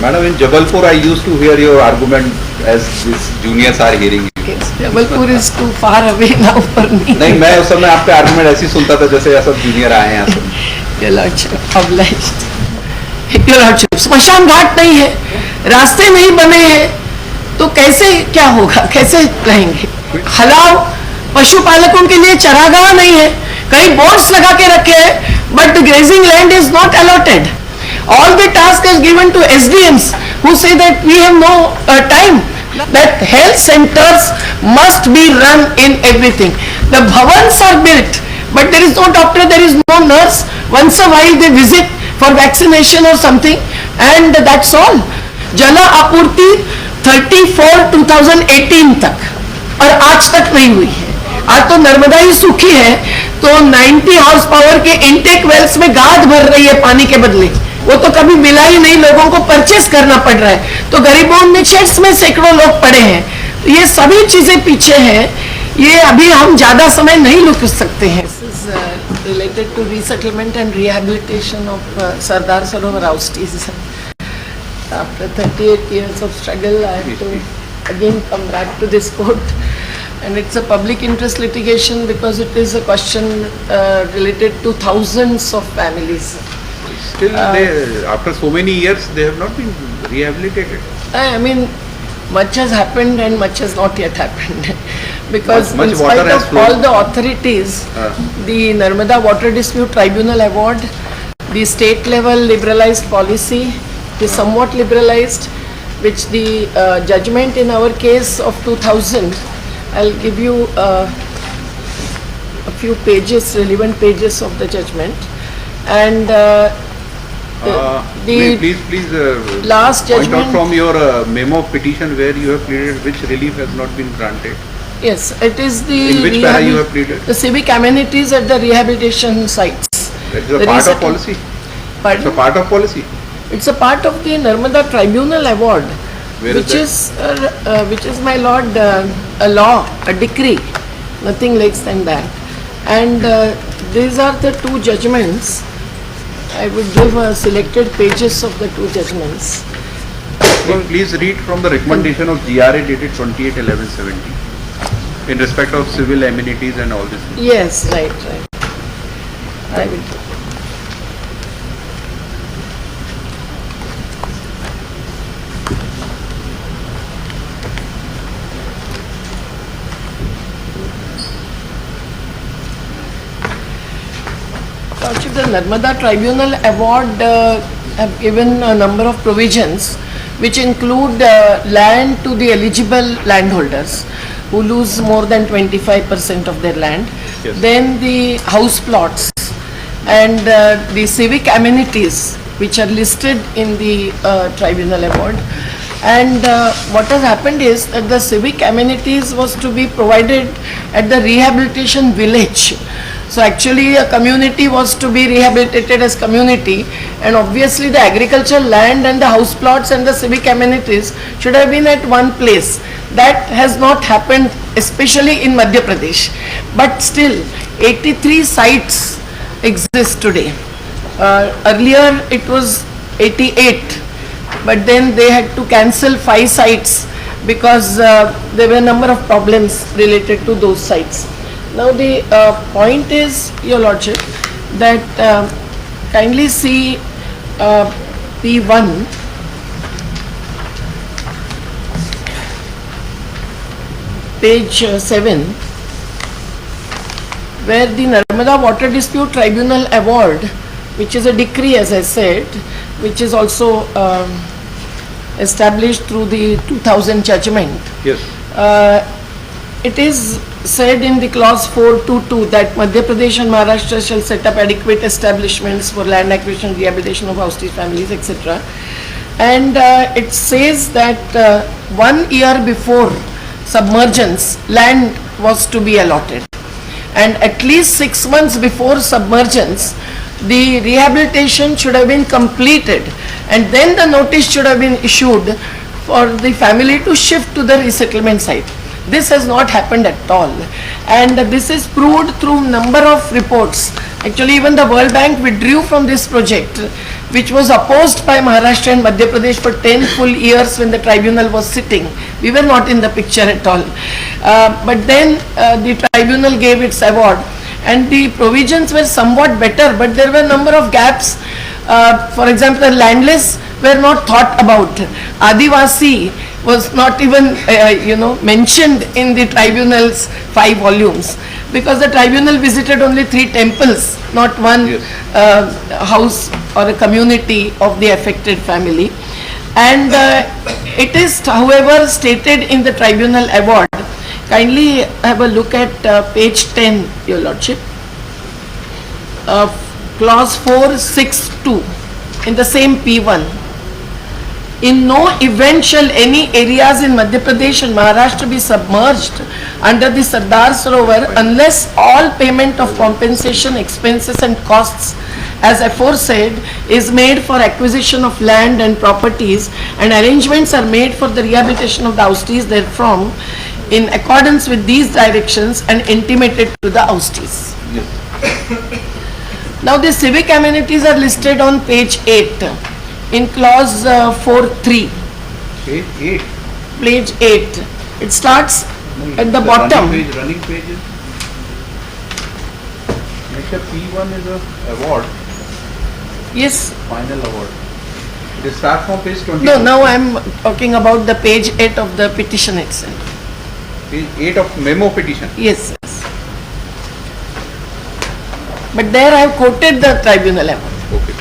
Madam, in Jabalpur, I used to hear your argument as these juniors are hearing you. Yes, Jabalpur is too far away now for me. नहीं, मैं उस समय आपके argument ऐसी सुनता था जैसे सब जूनियर आए हैं यहाँ से. Your Lordship, obliged. Your Lordship, स्मशान घाट नहीं है, रास्ते नहीं बने हैं, तो कैसे क्या होगा, कैसे रहेंगे? हलाव पशुपालकों के लिए चरागाह नहीं है, कई बोर्ड्स लगा के रखे हैं, but the grazing land is not allotted. All the task is given to SDMs who say that we have no time. That health centers must be run in everything. The bhavans are built, but there is no doctor, there is no nurse. Once a while they visit for vaccination or something, and that's all. Jala apurti 34-2018 तक, और आज तक नहीं हुई है. आज तो नर्मदा ही सूखी है, तो 90 हॉर्स पावर के इनटेक वेल्स में गाद भर रही है पानी के बदले. वो तो कभी मिला ही नहीं, लोगों को परचेस करना पड़ रहा है. तो गरीबों में शेड्स में सैकड़ों लोग पड़े हैं. तो ये सभी चीजें पीछे हैं. ये अभी हम ज्यादा समय नहीं रुक सकते हैं. Related to resettlement and rehabilitation of Sardar Sarovar ousties. After 38 years of struggle, I have to again come back to this court, and it's a public interest litigation because it is a question related to thousands of families. Still, after so many years, they have not been rehabilitated. I mean, much has happened and much has not yet happened. Because much in spite of all the authorities, the Narmada Water Dispute Tribunal Award, the state level liberalized policy is somewhat liberalized, which the judgment in our case of 2000, I'll give you a few pages, relevant pages of the judgment, and please last judgment point out from your memo petition where you have pleaded which relief has not been granted. Yes, it is the in which para you have pleaded? The civic amenities at the rehabilitation sites. That is a part of policy. Pardon? It's a part of policy. It's a part of the Narmada Tribunal Award, which is my lord a law, a decree, nothing less than that. And these are the two judgments. I would give selected pages of the two judgments. Please read from the recommendation of GRA dated 28/11/70 in respect of civil amenities and all this. Yes, right. I will. The Narmada Tribunal Award have given a number of provisions which include land to the eligible landholders who lose more than 25% of their land. Yes. Then the house plots and the civic amenities which are listed in the Tribunal Award. And what has happened is that the civic amenities was to be provided at the rehabilitation village. So actually a community was to be rehabilitated as community, and obviously the agricultural land and the house plots and the civic amenities should have been at one place. That has not happened, especially in Madhya Pradesh. But still 83 sites exist today. Earlier it was 88, but then they had to cancel 5 sites because there were a number of problems related to those sites. Now the point is, Your Lordship, that kindly see P1, page 7, where the Narmada Water Dispute Tribunal Award, which is a decree, as I said, which is also established through the 2000 judgment. Yes. It is said in the clause 422 that Madhya Pradesh and Maharashtra shall set up adequate establishments for land acquisition, rehabilitation of hostage families, etc. And it says that 1 year before submergence, land was to be allotted. And at least 6 months before submergence, the rehabilitation should have been completed. And then the notice should have been issued for the family to shift to the resettlement site. This has not happened at all, and this is proved through number of reports Actually, even the World Bank withdrew from this project, which was opposed by Maharashtra and Madhya Pradesh for 10 full years when the tribunal was sitting. We were not in the picture at all. But then the tribunal gave its award, and the provisions were somewhat better, but there were a number of gaps. For example, the landless were not thought about. Adivasi was not even mentioned in the tribunal's 5 volumes, because the tribunal visited only 3 temples, not one house or a community of the affected family. And it is, however, stated in the tribunal award. Kindly have a look at page 10, Your Lordship. Clause 462 in the same P1. In no event shall any areas in Madhya Pradesh and Maharashtra be submerged under the Sardar Sarovar unless all payment of compensation, expenses and costs as aforesaid is made for acquisition of land and properties, and arrangements are made for the rehabilitation of the oustees therefrom in accordance with these directions and intimated to the oustees. Now the civic amenities are listed on page 8 in clause 4.3. Page 8. It starts at the bottom. Running pages. P1 is a award. Yes. Final award. It starts from page 20. No, now I am talking about the page 8 of the petition itself. Page 8 of memo petition. Yes. But there I have quoted the tribunal award. Okay.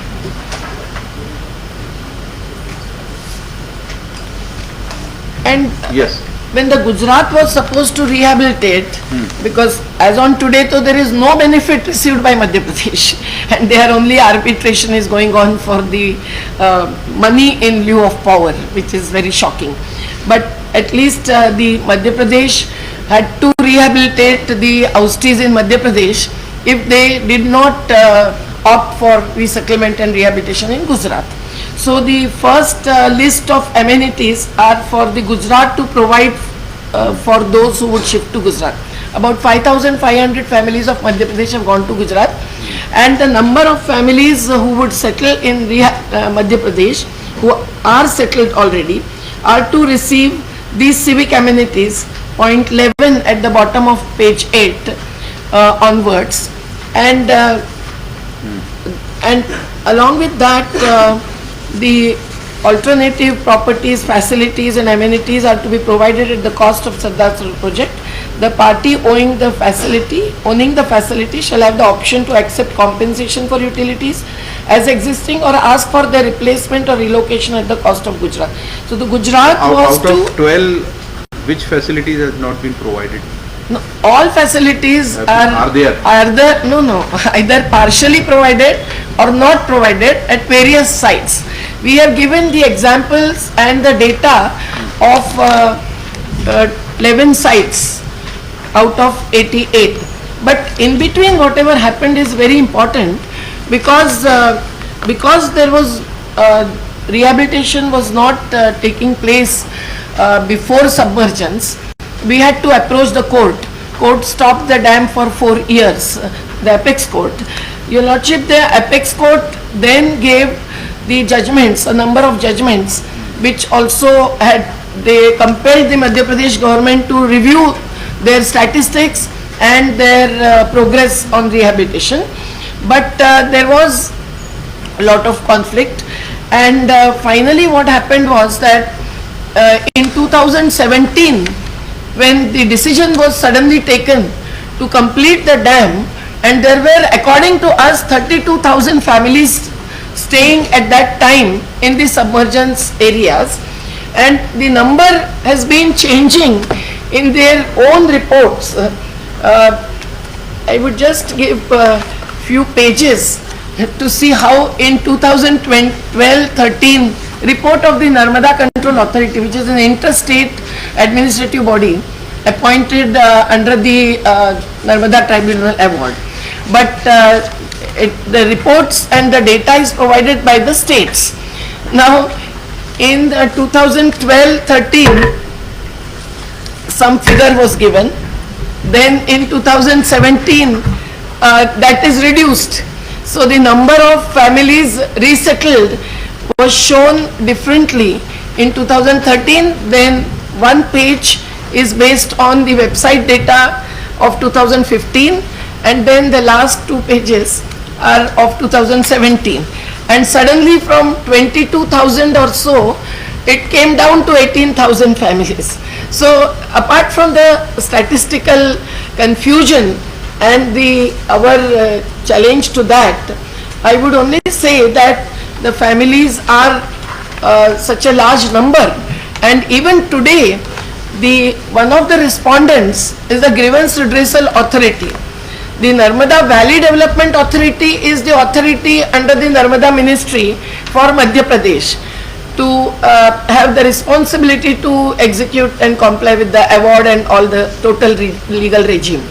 And yes, when the Gujarat was supposed to rehabilitate, because as on today, so there is no benefit received by Madhya Pradesh, and there only arbitration is going on for the money in lieu of power, which is very shocking. But at least the Madhya Pradesh had to rehabilitate the oustees in Madhya Pradesh if they did not opt for resettlement and rehabilitation in Gujarat. So the first list of amenities are for the Gujarat to provide for those who would shift to Gujarat. About 5,500 families of Madhya Pradesh have gone to Gujarat, and the number of families who would settle in Madhya Pradesh, who are settled already, are to receive these civic amenities, point 11 at the bottom of page 8 onwards, and along with that the alternative properties, facilities and amenities are to be provided at the cost of Sardar Sarovar project. The party owning the facility shall have the option to accept compensation for utilities as existing or ask for their replacement or relocation at the cost of Gujarat. So the Gujarat was out of 12, which facilities has not been provided? No, all facilities are there. Either partially provided or not provided at various sites. We have given the examples and the data of 11 sites out of 88. But in between, whatever happened is very important, because there was rehabilitation was not taking place before submergence. We had to approach the court. Court stopped the dam for 4 years, the apex court. Your Lordship, the apex court then gave the judgments, a number of judgments, which also they compelled the Madhya Pradesh government to review their statistics and their progress on rehabilitation. But there was a lot of conflict, and finally what happened was that in 2017, when the decision was suddenly taken to complete the dam, and there were, according to us, 32,000 families staying at that time in the submergence areas, and the number has been changing in their own reports. I would just give a few pages to see how in 2012-13 report of the Narmada Control Authority, which is an interstate administrative body appointed under the Narmada Tribunal Award. But the reports and the data is provided by the states. Now, in 2012-13, some figure was given. Then in 2017, that is reduced. So the number of families resettled was shown differently in 2013. Then one page is based on the website data of 2015, and then the last 2 pages are of 2017. And suddenly from 22,000 or so, it came down to 18,000 families. So apart from the statistical confusion and our challenge to that, I would only say that the families are such a large number, and even today one of the respondents is the Grievance Redressal Authority. The Narmada Valley Development Authority is the authority under the Narmada Ministry for Madhya Pradesh to have the responsibility to execute and comply with the award and all the total legal regime.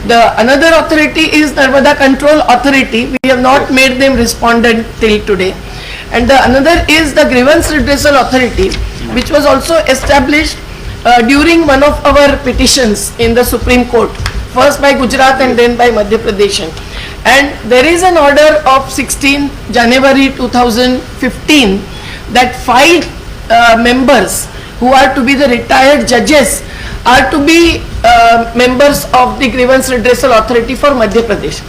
The another authority is Narmada Control Authority. We have not made them respondent till today. And the another is the Grievance Redressal Authority, which was also established during one of our petitions in the Supreme Court, first by Gujarat and then by Madhya Pradesh. And there is an order of 16 January 2015 that 5 members who are to be the retired judges are to be members of the Grievance Redressal Authority for Madhya Pradesh.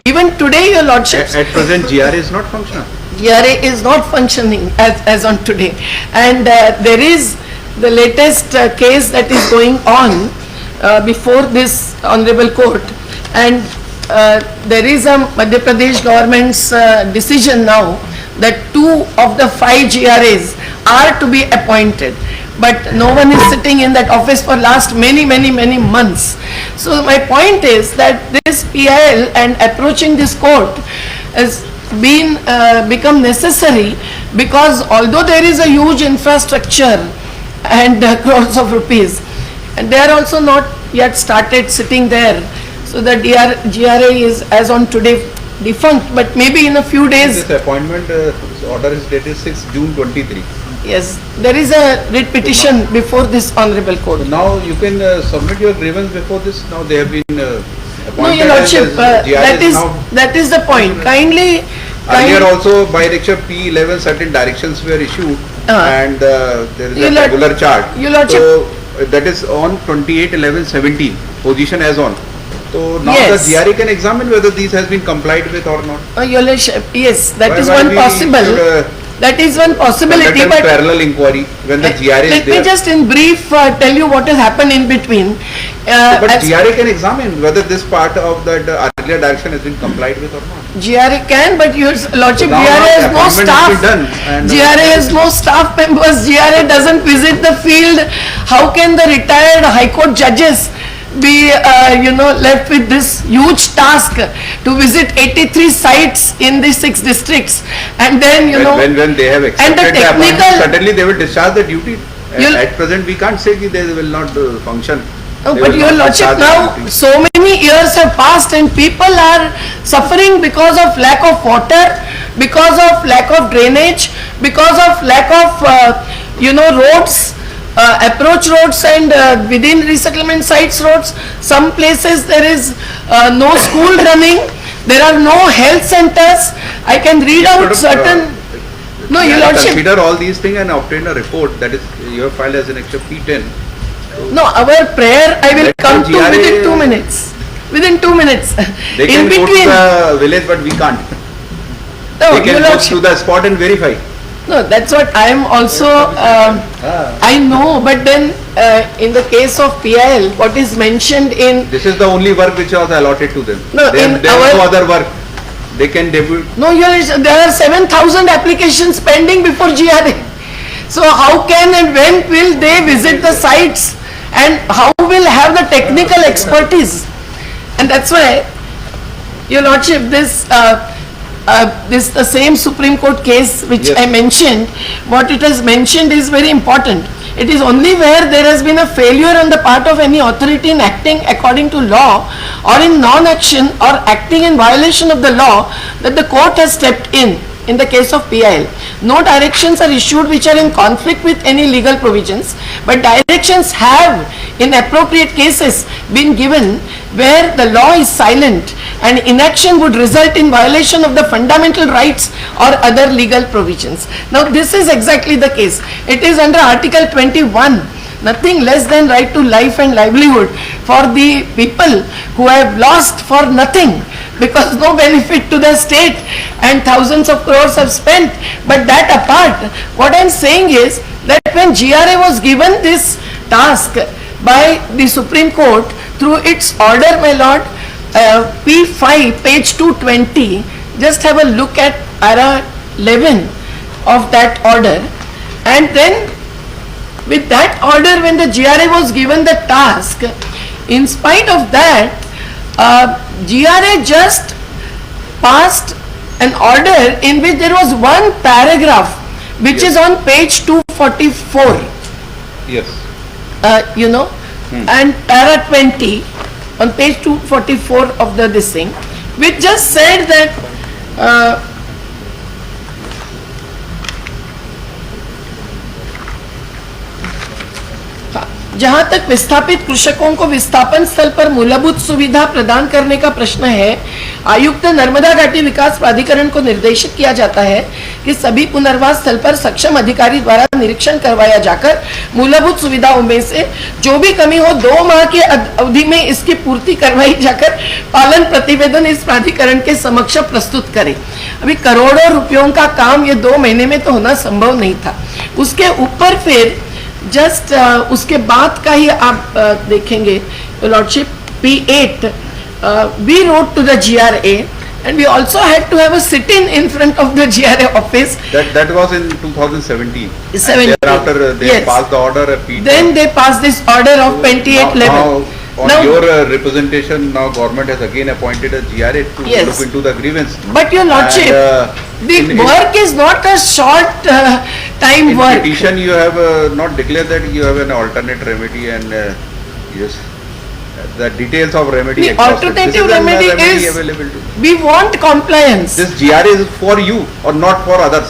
Even today, your lordship, At present, GRA is not functional. GRA is not functioning as on today, and there is the latest case that is going on before this honorable court, and there is a Madhya Pradesh government's decision now that 2 of the 5 GRAs are to be appointed, but no one is sitting in that office for last many months. So my point is that this PIL and approaching this court has become necessary, because although there is a huge infrastructure and crores of rupees, and they are also not yet started sitting there. So the GRA is as on today defunct, but maybe in a few days. This appointment order is dated 6 June 23. Yes, there is a writ petition before this honorable court. So now you can submit your grievance before this. Now they have been appointed. No, your lordship, now. that is the point. Kindly. Earlier also by lecture P11 certain directions were issued, and there is a regular chart. Your lordship, so that is on 28/11/17 position as on. So now yes, the GRA can examine whether these has been complied with or not. your lordship, yes, that is Why one we possible. should, That is one possibility, conduct a but parallel inquiry when the GRA is let there. me just in brief tell you what has happened in between. But GRA can examine whether this part of that earlier direction has been complied with or not. GRA can, but your lordship, So now GRA has no appointment has staff. been done, and GRA has no staff members. GRA doesn't visit the field. How can the retired High Court judges be left with this huge task to visit 83 sites in the 6 districts, and then when they have accepted and the the appointment, technical, suddenly they will discharge the duty. At present we can't say that they will not function. no, They but will your not lordship, discharge the now duty. so many years have passed and people are suffering because of lack of water, because of lack of drainage, because of lack of roads, approach roads, and within resettlement sites roads. Some places there is no school running, there are no health centers. I can read out certain. No, your lordship. Consider all these things and obtain a report that is your file as an extra P10. No, our prayer I will Let come the to GRA within 2 minutes. Within 2 minutes. They In can go to between. the village, but we can't. No, They your can go lordship. to the spot and verify. No, that's what I am also, I know, but then in the case of PIL, what is mentioned in, This is the only work which was allotted to them. No, There in there is no our- other work. They can debut. no, there are 7,000 applications pending before GRA. So how can and when will they visit the sites, and how will have the technical expertise? And that's why, your lordship, this the same Supreme Court case which Yes. I mentioned, what it has mentioned is very important. It is only where there has been a failure on the part of any authority in acting according to law, or in non-action or acting in violation of the law, that the court has stepped in the case of PIL. No directions are issued which are in conflict with any legal provisions, but directions have in appropriate cases been given where the law is silent and inaction would result in violation of the fundamental rights or other legal provisions. Now this is exactly the case. It is under Article 21, nothing less than right to life and livelihood for the people who have lost for nothing, because no benefit to the state and thousands of crores have spent. But that apart, what I am saying is that when GRA was given this task by the Supreme Court through its order, my lord, P5, page 220, just have a look at para 11 of that order, and then with that order, when the GRA was given the task, in spite of that, GRA just passed an order in which there was one paragraph which is on page 244. Yes. And para 20 on page 244 of this thing, which just said that जहां तक विस्थापित कृषकों को विस्थापन स्थल पर मूलभूत सुविधा प्रदान करने का प्रश्न है, आयुक्त नर्मदा घाटी विकास प्राधिकरण को निर्देशित किया जाता है कि सभी पुनर्वास स्थल पर सक्षम अधिकारी द्वारा निरीक्षण करवाया जाकर मूलभूत सुविधाओं में से जो भी कमी हो 2 माह की अवधि में इसकी पूर्ति करवाई जाकर पालन प्रतिवेदन इस प्राधिकरण के समक्ष प्रस्तुत करे। अभी करोड़ों रुपयों का काम ये 2 महीने में तो होना संभव नहीं था। उसके ऊपर फिर जस्ट उसके बाद का ही आप देखेंगे lordship P8, we wrote to the GRA and we also had to have a sit-in in front of the GRA office. That was in 2017. 17. Thereafter they passed the order. Then they passed this order of 2811. On your representation, now government has again appointed a GRA to look into the grievance. But your lordship, the work is not a short time work. In petition you have not declared that you have an alternate remedy, and yes, the details of remedy. The alternative remedy is available to. We want compliance. This GRA is for you or not for others.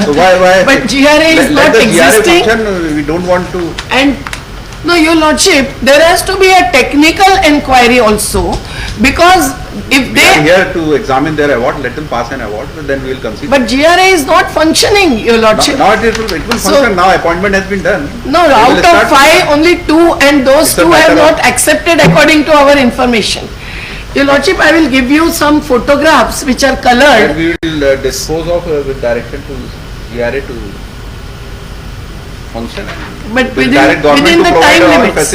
So why? But GRA is not existing. GRA function, we don't want to. And no, your lordship, there has to be a technical enquiry also, because if we are here to examine their award, let them pass an award, then we will consider. But GRA is not functioning, your lordship. Now it will function. Now appointment has been done. No, out of 5, only 2, and those 2 have not accepted according to our information. Your lordship, I will give you some photographs which are colored. And we will dispose of with direction to GRA to function. But within the time limits.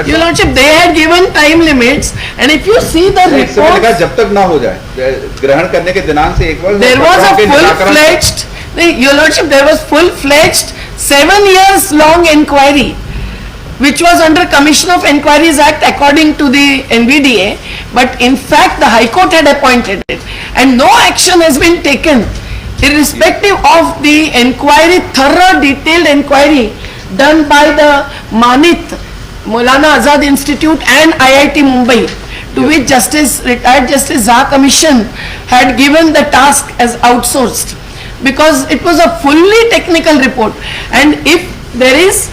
Your lordship, they had given time limits, and if you see the report, जब तक ना हो जाए ग्रहण करने के दिनांक से एक बार there was a full-fledged, your lordship, there was full-fledged 7 years long inquiry which was under Commission of Inquiries Act according to the NVDA, but in fact the High Court had appointed it and no action has been taken irrespective of the inquiry, thorough detailed inquiry done by the Manit Maulana Azad Institute and IIT Mumbai, to which retired Justice Zah Commission had given the task as outsourced, because it was a fully technical report. And if there is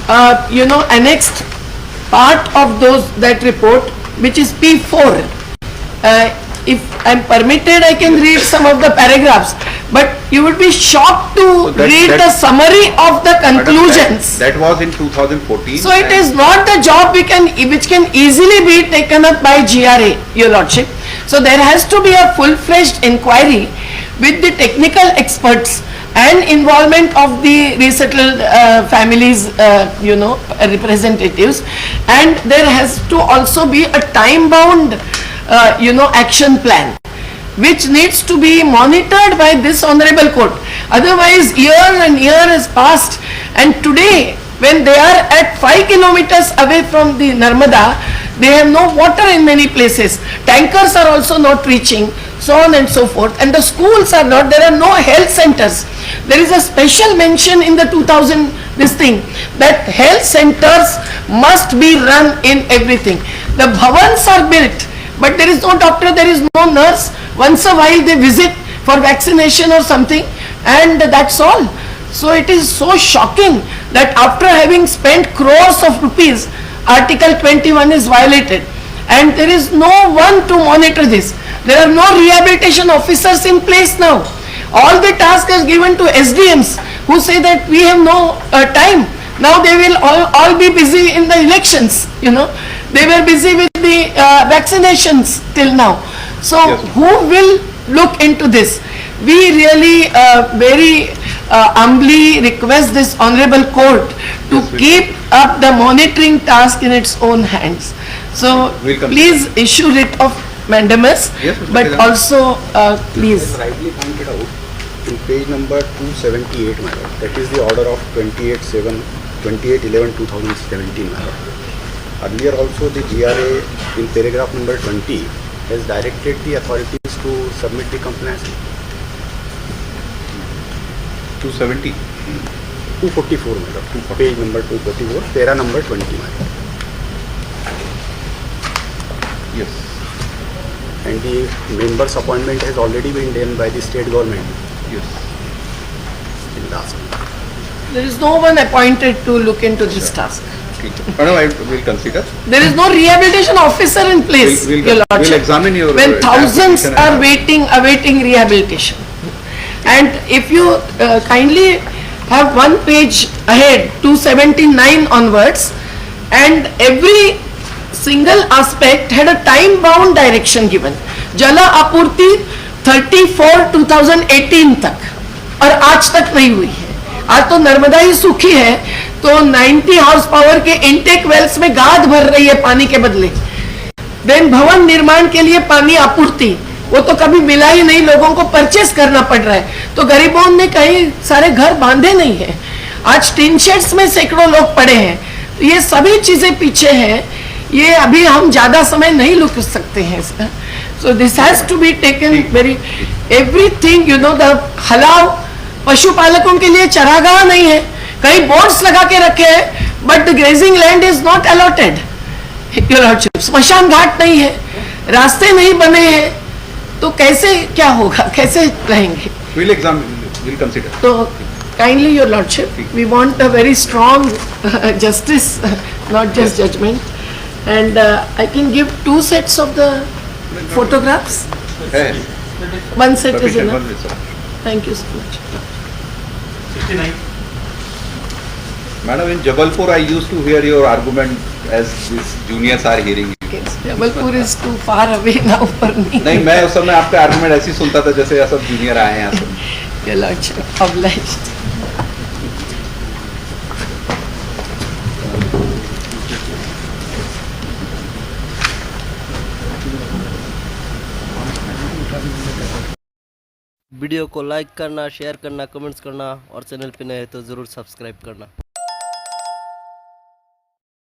annexed part of that report, which is P4, if I am permitted, I can read some of the paragraphs, but you would be shocked to read the summary of the conclusions. That was in 2014. So it is not the job which can easily be taken up by GRA, your lordship. So there has to be a full-fledged inquiry with the technical experts and involvement of the resettled families, representatives, and there has to also be a time-bound action plan which needs to be monitored by this honorable court. Otherwise, year and year has passed, and today when they are at 5 kilometers away from the Narmada, they have no water in many places. Tankers are also not reaching, so on and so forth, and the schools are not, there are no health centers. There is a special mention in the 2000 that health centers must be run in everything. The bhavans are built, but there is no doctor, there is no nurse. Once a while they visit for vaccination or something, and that's all. So it is so shocking that after having spent crores of rupees, Article 21 is violated. and there is no one to monitor this. There are no rehabilitation officers in place now. All the task is given to SDMs who say that we have no time. Now they will all be busy in the elections, you know. They were busy with the vaccinations till now. So Yes. who will look into this? We really very humbly request this honorable court to Yes, we keep up the monitoring task in its own hands. So We'll come to please issue writ of mandamus, Yes, Mr. but President. also please. As rightly pointed out, in page number 278, my lord, that is the order of 28/11/2017, my lord. Earlier also the GRA in paragraph number 20 has directed the authorities to submit the compliance. 270. 244, my lord. Page number 244, para number 20, my lord. Yes. And the members' appointment has already been done by the state government Yes. in last month. There is no one appointed to look into this task. Madam, I will consider. There is no rehabilitation officer in place, We'll Your Lordship. examine your When thousands application are and- awaiting rehabilitation. And if you kindly have one page ahead, 279 onwards, and every single aspect had a time-bound direction given. Jala Apurti 34/2018 तक, और आज तक नहीं हुई है. आज तो नर्मदा ही सूखी है, तो 90 हॉर्स पावर के इंटेक वेल्स में गाद भर रही है पानी के बदले. देन भवन निर्माण के लिए पानी आपूर्ति, वो तो कभी मिला ही नहीं, लोगों को परचेस करना पड़ रहा है. तो गरीबों ने कहीं सारे घर बांधे नहीं है. आज टिन शेड्स में सैकड़ों लोग पड़े हैं. तो ये सभी चीजें पीछे हैं. ये अभी हम ज्यादा समय नहीं रुक सकते हैं. So this has to be taken very everything, you know. The हलाव पशुपालकों के लिए चरागाह नहीं है. कई बोर्ड्स लगा के रखे हैं, but the grazing land is not allotted. Your lordship, स्मशान घाट नहीं है, रास्ते नहीं बने हैं, तो कैसे क्या होगा, कैसे रहेंगे? We'll examine, we'll consider. तो kindly, your lordship, we want a very strong justice, not just judgment. And I can give 2 sets of the photographs. Hey, One set is sufficient, enough. one is sufficient. Thank you so much. Madam, in Jabalpur, I used to hear your argument as these juniors are hearing you. Yes, Jabalpur is too far away now for me. नहीं, मैं उस समय आपका argument ऐसे ही सुनता था जैसे सब जूनियर आए हैं यहाँ से. Your lordship, obliged. वीडियो को लाइक करना, शेयर करना, कमेंट्स करना और चैनल पे नए हैं तो ज़रूर सब्सक्राइब करना.